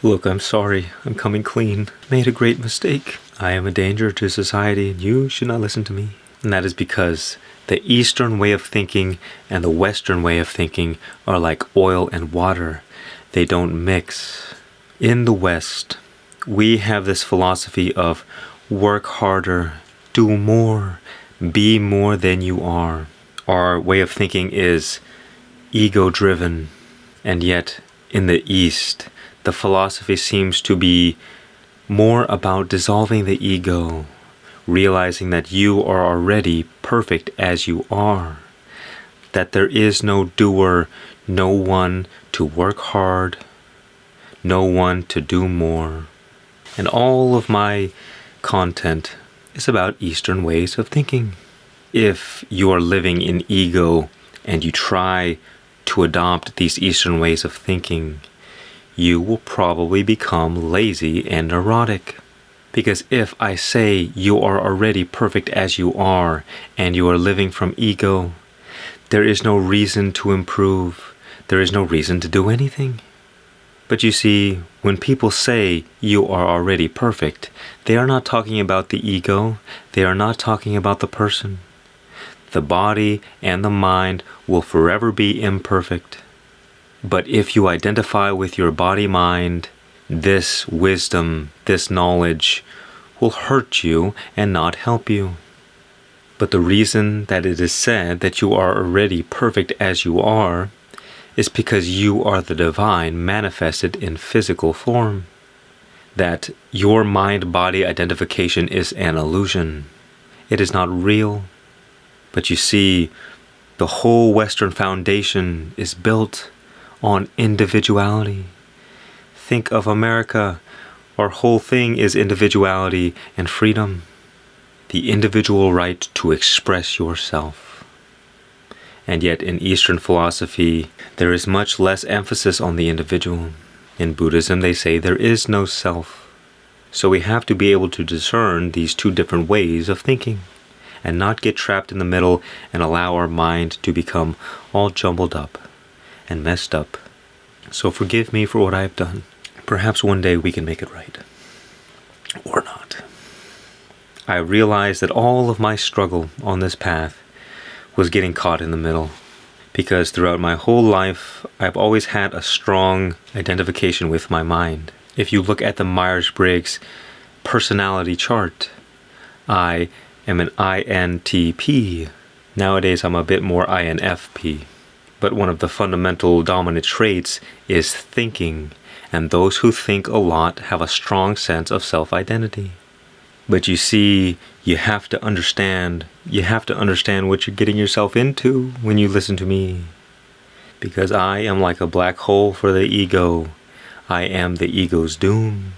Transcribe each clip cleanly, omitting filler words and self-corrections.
Look, I'm sorry. I'm coming clean. Made a great mistake. I am a danger to society and you should not listen to me. And that is because the Eastern way of thinking and the Western way of thinking are like oil and water. They don't mix. In the West, we have this philosophy of work harder, do more, be more than you are. Our way of thinking is ego-driven, and yet in the East, the philosophy seems to be more about dissolving the ego, realizing that you are already perfect as you are, that there is no doer, no one to work hard, no one to do more. And all of my content is about Eastern ways of thinking. If you are living in ego and you try to adopt these Eastern ways of thinking, you will probably become lazy and neurotic. Because if I say you are already perfect as you are and you are living from ego, there is no reason to improve. There is no reason to do anything. But you see, when people say you are already perfect, they are not talking about the ego. They are not talking about the person. The body and the mind will forever be imperfect. But if you identify with your body-mind, this wisdom, this knowledge will hurt you and not help you. But the reason that it is said that you are already perfect as you are is because you are the divine manifested in physical form. That your mind-body identification is an illusion. It is not real. But you see, the whole Western foundation is built on individuality. Think of America. Our whole thing is individuality and freedom. The individual right to express yourself. And yet in Eastern philosophy, there is much less emphasis on the individual. In Buddhism, they say there is no self. So we have to be able to discern these two different ways of thinking and not get trapped in the middle and allow our mind to become all jumbled up and messed up. So forgive me for what I have done. Perhaps one day we can make it right. Or not. I realized that all of my struggle on this path was getting caught in the middle. Because throughout my whole life, I've always had a strong identification with my mind. If you look at the Myers-Briggs personality chart, I am an INTP. Nowadays, I'm a bit more INFP. But one of the fundamental dominant traits is thinking, and those who think a lot have a strong sense of self-identity. But you see, you have to understand what you're getting yourself into when you listen to me. Because I am like a black hole for the ego. I am the ego's doom.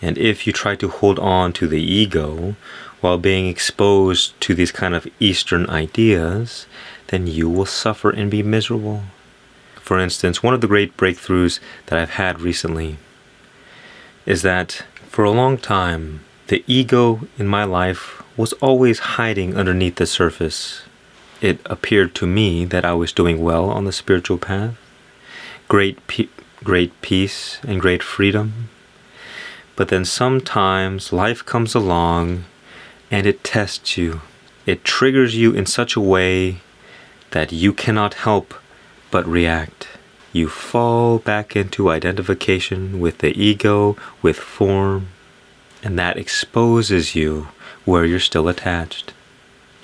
And if you try to hold on to the ego while being exposed to these kind of Eastern ideas, then you will suffer and be miserable. For instance, one of the great breakthroughs that I've had recently is that for a long time, the ego in my life was always hiding underneath the surface. It appeared to me that I was doing well on the spiritual path, great peace and great freedom. But then sometimes life comes along and it tests you. It triggers you in such a way that you cannot help but react. You fall back into identification with the ego, with form, and that exposes you where you're still attached.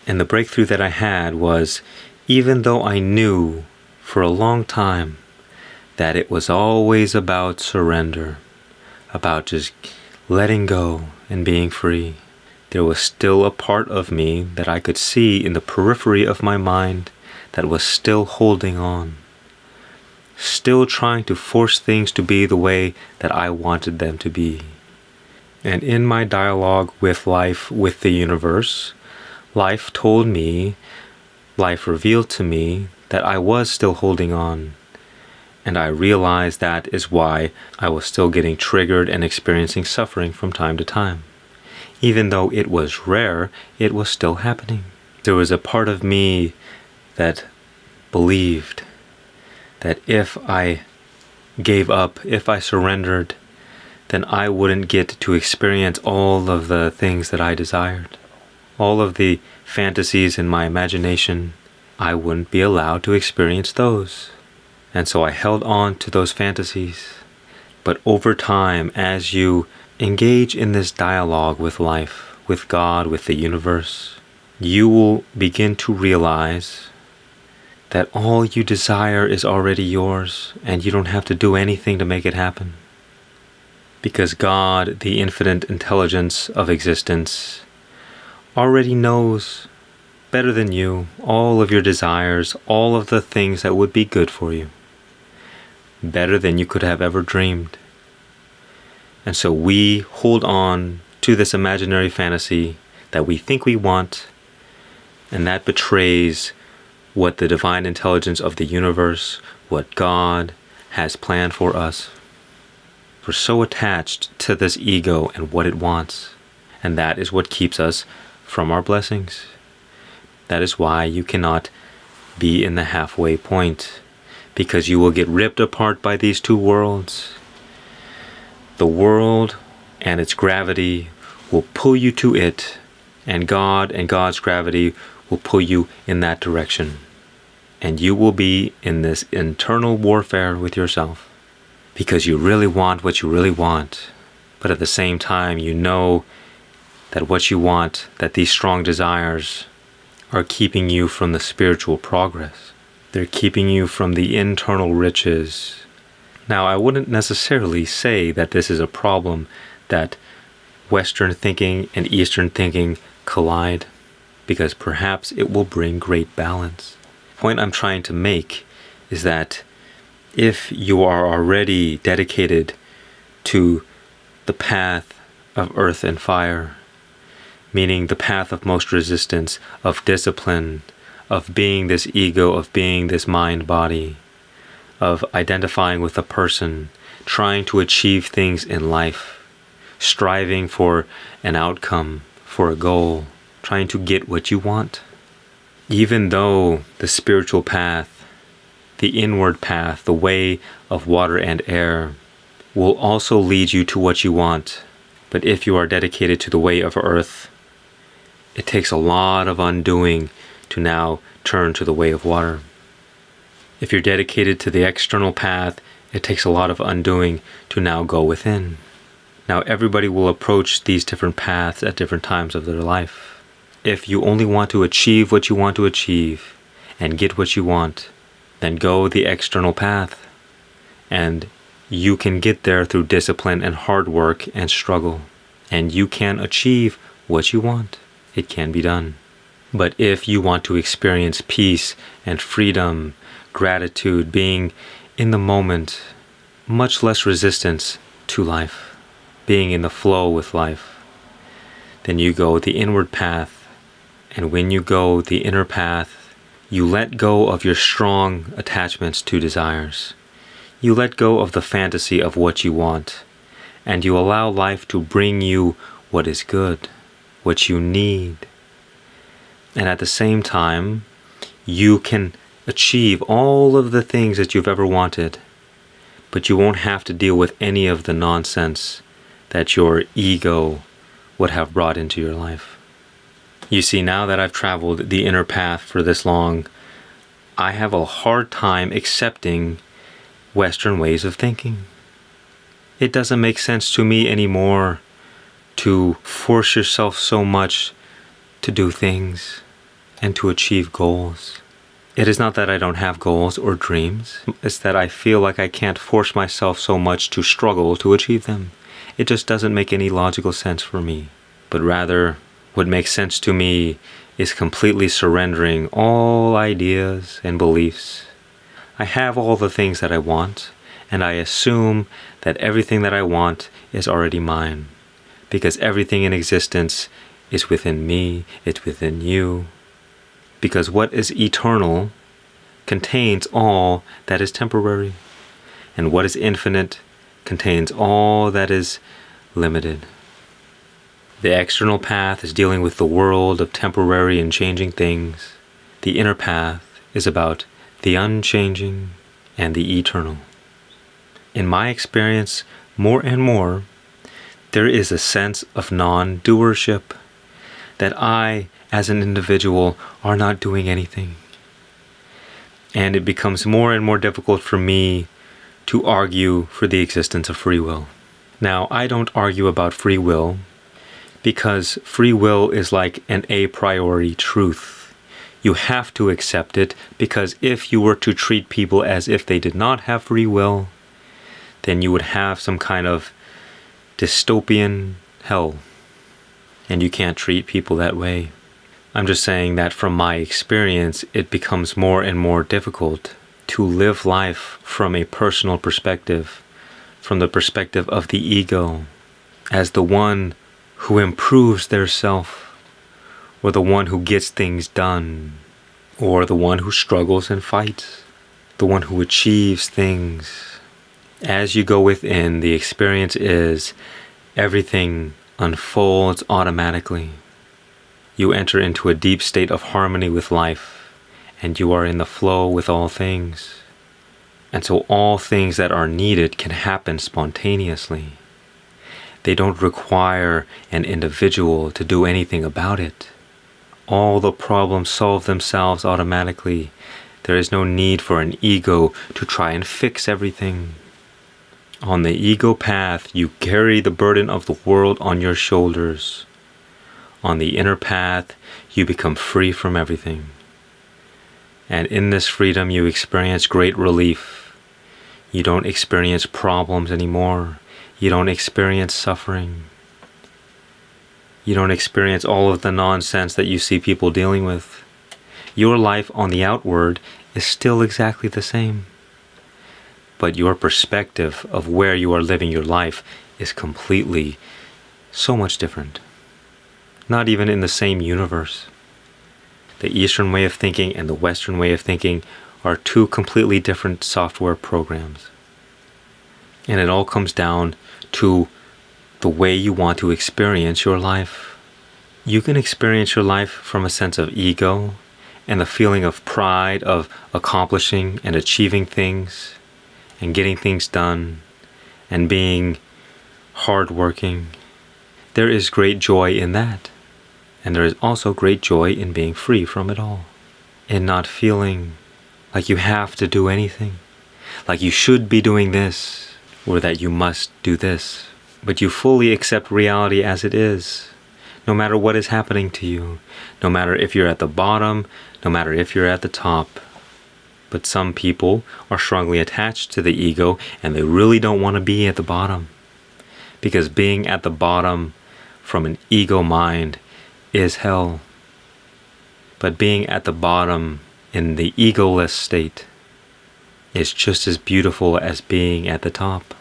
And the breakthrough that I had was, even though I knew for a long time that it was always about surrender, about just letting go and being free, there was still a part of me that I could see in the periphery of my mind that was still holding on, still trying to force things to be the way that I wanted them to be. And in my dialogue with life, with the universe, life told me, life revealed to me that I was still holding on. And I realized that is why I was still getting triggered and experiencing suffering from time to time. Even though it was rare, it was still happening. There was a part of me that believed that if I gave up, if I surrendered, then I wouldn't get to experience all of the things that I desired. All of the fantasies in my imagination, I wouldn't be allowed to experience those. And so I held on to those fantasies. But over time, as you engage in this dialogue with life, with God, with the universe, you will begin to realize that all you desire is already yours, and you don't have to do anything to make it happen. Because God, the infinite intelligence of existence, already knows better than you all of your desires, all of the things that would be good for you, better than you could have ever dreamed. And so we hold on to this imaginary fantasy that we think we want, and that betrays what the divine intelligence of the universe, what God has planned for us. We're so attached to this ego and what it wants, and that is what keeps us from our blessings. That is why you cannot be in the halfway point, because you will get ripped apart by these two worlds. The world and its gravity will pull you to it, and God's gravity will pull you in that direction. And you will be in this internal warfare with yourself, because you really want what you really want, but at the same time you know that what you want, that these strong desires are keeping you from the spiritual progress. They're keeping you from the internal riches. Now, I wouldn't necessarily say that this is a problem that Western thinking and Eastern thinking collide, because perhaps it will bring great balance. The point I'm trying to make is that if you are already dedicated to the path of earth and fire, meaning the path of most resistance, of discipline, of being this ego, of being this mind-body, of identifying with a person, trying to achieve things in life, striving for an outcome, for a goal, trying to get what you want. Even though the spiritual path, the inward path, the way of water and air, will also lead you to what you want, but if you are dedicated to the way of earth, it takes a lot of undoing to now turn to the way of water. If you're dedicated to the external path, it takes a lot of undoing to now go within. Now everybody will approach these different paths at different times of their life. If you only want to achieve what you want to achieve and get what you want, then go the external path. And you can get there through discipline and hard work and struggle. And you can achieve what you want. It can be done. But if you want to experience peace and freedom, gratitude, being in the moment, much less resistance to life, being in the flow with life, then you go the inward path. And when you go the inner path, you let go of your strong attachments to desires. You let go of the fantasy of what you want, and you allow life to bring you what is good, what you need. And at the same time, you can achieve all of the things that you've ever wanted, but you won't have to deal with any of the nonsense that your ego would have brought into your life. You see, now that I've traveled the inner path for this long, I have a hard time accepting Western ways of thinking. It doesn't make sense to me anymore to force yourself so much to do things and to achieve goals. It is not that I don't have goals or dreams. It's that I feel like I can't force myself so much to struggle to achieve them. It just doesn't make any logical sense for me. But rather, what makes sense to me is completely surrendering all ideas and beliefs. I have all the things that I want, and I assume that everything that I want is already mine, because everything in existence is within me, it's within you. Because what is eternal contains all that is temporary, and what is infinite contains all that is limited. The external path is dealing with the world of temporary and changing things. The inner path is about the unchanging and the eternal. In my experience, more and more, there is a sense of non-doership, that I, as an individual, are not doing anything. And it becomes more and more difficult for me to argue for the existence of free will. Now, I don't argue about free will because free will is like an a priori truth. You have to accept it, because if you were to treat people as if they did not have free will, then you would have some kind of dystopian hell. And you can't treat people that way. I'm just saying that from my experience, it becomes more and more difficult to live life from a personal perspective, from the perspective of the ego, as the one who improves their self, or the one who gets things done, or the one who struggles and fights, the one who achieves things. As you go within, the experience is everything unfolds automatically. You enter into a deep state of harmony with life, and you are in the flow with all things. And so all things that are needed can happen spontaneously. They don't require an individual to do anything about it. All the problems solve themselves automatically. There is no need for an ego to try and fix everything. On the ego path, you carry the burden of the world on your shoulders. On the inner path, you become free from everything. And in this freedom, you experience great relief. You don't experience problems anymore. You don't experience suffering. You don't experience all of the nonsense that you see people dealing with. Your life on the outward is still exactly the same. But your perspective of where you are living your life is completely so much different. Not even in the same universe. The Eastern way of thinking and the Western way of thinking are two completely different software programs. And it all comes down to the way you want to experience your life. You can experience your life from a sense of ego and the feeling of pride of accomplishing and achieving things and getting things done and being hardworking. There is great joy in that. And there is also great joy in being free from it all. In not feeling like you have to do anything, like you should be doing this, or that you must do this. But you fully accept reality as it is, no matter what is happening to you, no matter if you're at the bottom, no matter if you're at the top. But some people are strongly attached to the ego, and they really don't want to be at the bottom. Because being at the bottom from an ego mind is hell. But being at the bottom in the egoless state is just as beautiful as being at the top.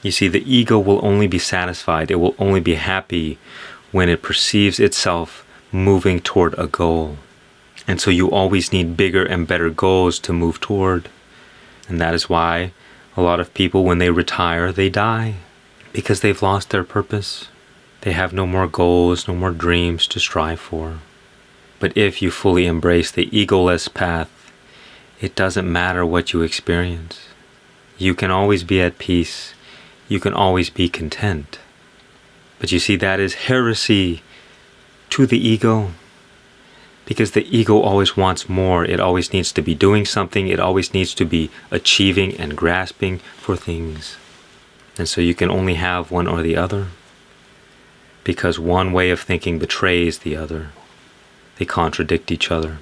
You see, the ego will only be satisfied, it will only be happy when it perceives itself moving toward a goal. And so you always need bigger and better goals to move toward. And that is why a lot of people, when they retire, they die. Because they've lost their purpose. They have no more goals, no more dreams to strive for. But if you fully embrace the egoless path, it doesn't matter what you experience. You can always be at peace. You can always be content. But you see, that is heresy to the ego. Because the ego always wants more. It always needs to be doing something. It always needs to be achieving and grasping for things. And so you can only have one or the other. Because one way of thinking betrays the other. They contradict each other.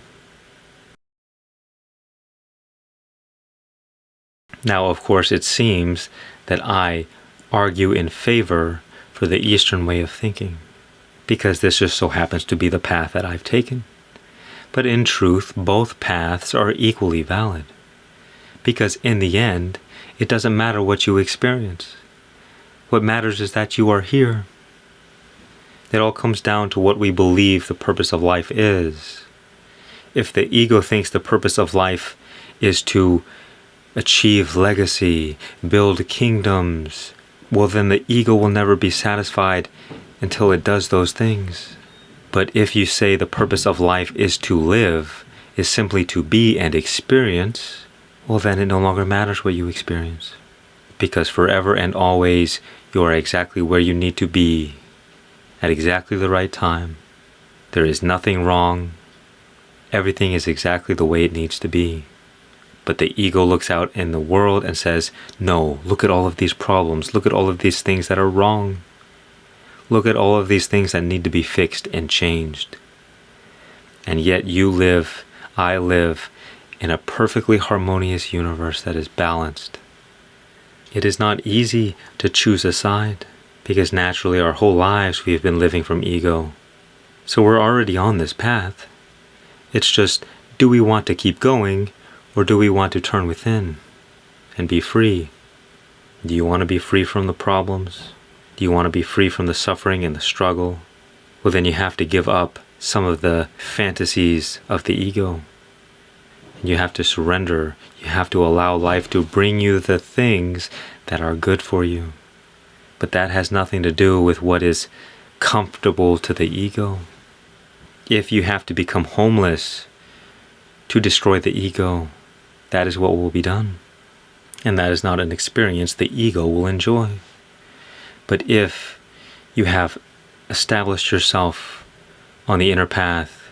Now, of course, it seems that I argue in favor for the Eastern way of thinking, because this just so happens to be the path that I've taken. But in truth, both paths are equally valid, because in the end, it doesn't matter what you experience. What matters is that you are here. It all comes down to what we believe the purpose of life is. If the ego thinks the purpose of life is to achieve legacy, build kingdoms, well then the ego will never be satisfied until it does those things. But if you say the purpose of life is to live, is simply to be and experience, well then it no longer matters what you experience. because forever and always you are exactly where you need to be at exactly the right time. There is nothing wrong. Everything is exactly the way it needs to be. But the ego looks out in the world and says, no, look at all of these problems. Look at all of these things that are wrong. Look at all of these things that need to be fixed and changed. And yet you live, I live, in a perfectly harmonious universe that is balanced. It is not easy to choose a side, because naturally our whole lives we have been living from ego. So we're already on this path. It's just, do we want to keep going, or do we want to turn within and be free? Do you want to be free from the problems? Do you want to be free from the suffering and the struggle? Well, then you have to give up some of the fantasies of the ego. You have to surrender. You have to allow life to bring you the things that are good for you. But that has nothing to do with what is comfortable to the ego. If you have to become homeless to destroy the ego, that is what will be done. And that is not an experience the ego will enjoy. But if you have established yourself on the inner path,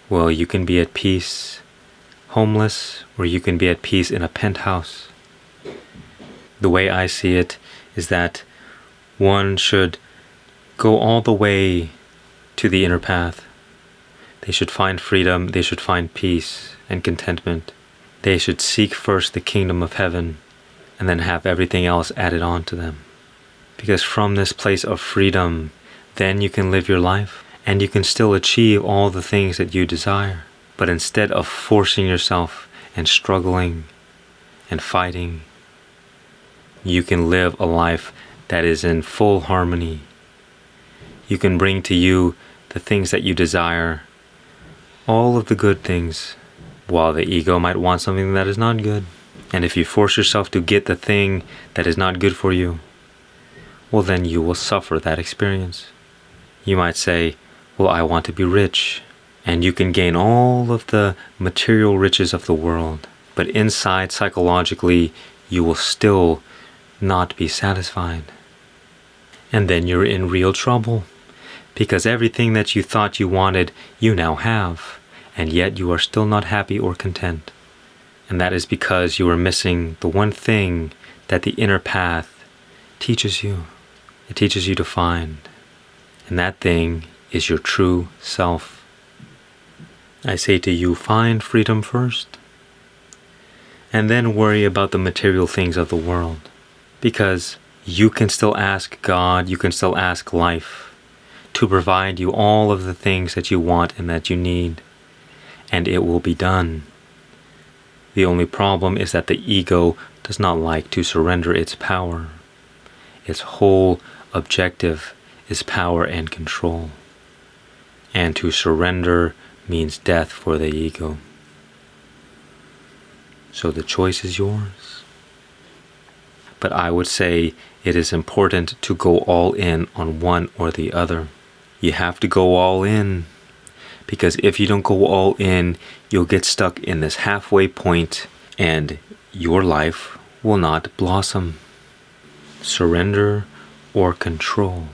well, you can be at peace, homeless, or you can be at peace in a penthouse. The way I see it is that one should go all the way to the inner path. They should find freedom, they should find peace and contentment. They should seek first the kingdom of heaven and then have everything else added on to them. Because from this place of freedom, then you can live your life and you can still achieve all the things that you desire. But instead of forcing yourself and struggling and fighting, you can live a life that is in full harmony. You can bring to you the things that you desire, all of the good things, while the ego might want something that is not good. And if you force yourself to get the thing that is not good for you, well, then you will suffer that experience. You might say, well, I want to be rich. And you can gain all of the material riches of the world. But inside, psychologically, you will still not be satisfied. And then you're in real trouble. Because everything that you thought you wanted, you now have. And yet you are still not happy or content. And that is because you are missing the one thing that the inner path teaches you. It teaches you to find. And that thing is your true self. I say to you, find freedom first. And then worry about the material things of the world. Because you can still ask God, you can still ask life to provide you all of the things that you want and that you need. And it will be done. The only problem is that the ego does not like to surrender its power. Its whole objective is power and control. And to surrender means death for the ego. So the choice is yours. But I would say it is important to go all in on one or the other. You have to go all in. Because if you don't go all in, you'll get stuck in this halfway point and your life will not blossom. Surrender or control.